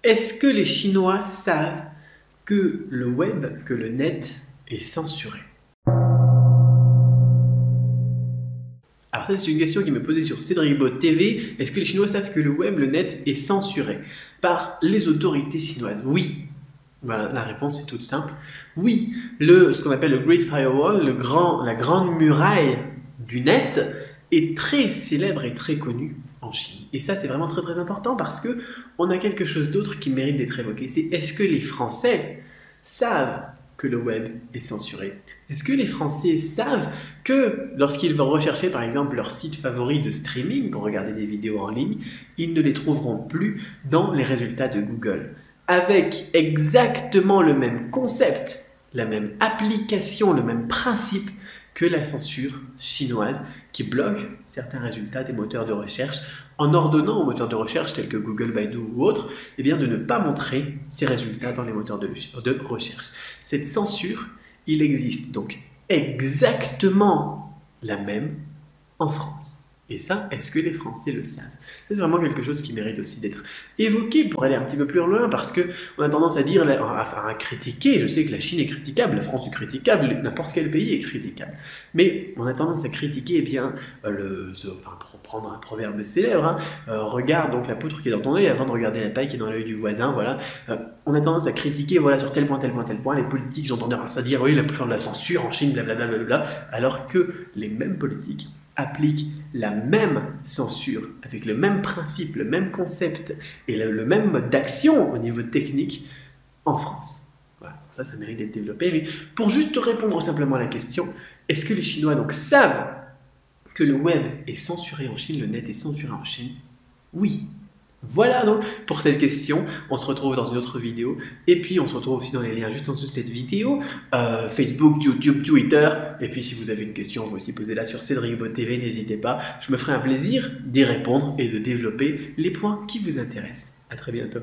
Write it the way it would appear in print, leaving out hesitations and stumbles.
Est-ce que les Chinois savent que le web, que le net est censuré? Alors ça, c'est une question qui m'est posée sur Cédricbot TV. Est-ce que les Chinois savent que le web, le net est censuré par les autorités chinoises? Oui. Voilà, la réponse est toute simple. Oui, ce qu'on appelle le Great Firewall, la grande muraille du net, est très célèbre et très connu en Chine. Et ça, c'est vraiment très très important parce que on a quelque chose d'autre qui mérite d'être évoqué. C'est est-ce que les Français savent que le web est censuré? Est-ce que les Français savent que lorsqu'ils vont rechercher par exemple leur site favori de streaming pour regarder des vidéos en ligne, ils ne les trouveront plus dans les résultats de Google? Avec exactement le même concept, la même application, le même principe que la censure chinoise qui bloque certains résultats des moteurs de recherche en ordonnant aux moteurs de recherche tels que Google, Baidu ou autres de ne pas montrer ces résultats dans les moteurs de recherche. Cette censure, il existe donc exactement la même en France. Et ça, est-ce que les Français le savent? C'est vraiment quelque chose qui mérite aussi d'être évoqué pour aller un petit peu plus loin, parce qu'on a tendance à dire, à critiquer, je sais que la Chine est critiquable, la France est critiquable, n'importe quel pays est critiquable, mais on a tendance à critiquer, pour prendre un proverbe célèbre, regarde donc la poutre qui est dans ton œil avant de regarder la paille qui est dans l'œil du voisin, voilà. On a tendance à critiquer, voilà, sur tel point, les politiques, ont tendance à dire, oui, la plus de la censure en Chine, blablabla, alors que les mêmes politiques applique la même censure, avec le même principe, le même concept et le même mode d'action au niveau technique en France. Voilà, ça mérite d'être développé. Mais pour juste répondre simplement à la question, est-ce que les Chinois donc savent que le web est censuré en Chine, le net est censuré en Chine? Oui. Voilà donc pour cette question, on se retrouve dans une autre vidéo et puis on se retrouve aussi dans les liens juste en dessous de cette vidéo, Facebook, YouTube, Twitter, et puis si vous avez une question, vous aussi posez-la sur Cédricbot TV, n'hésitez pas, je me ferai un plaisir d'y répondre et de développer les points qui vous intéressent. À très bientôt.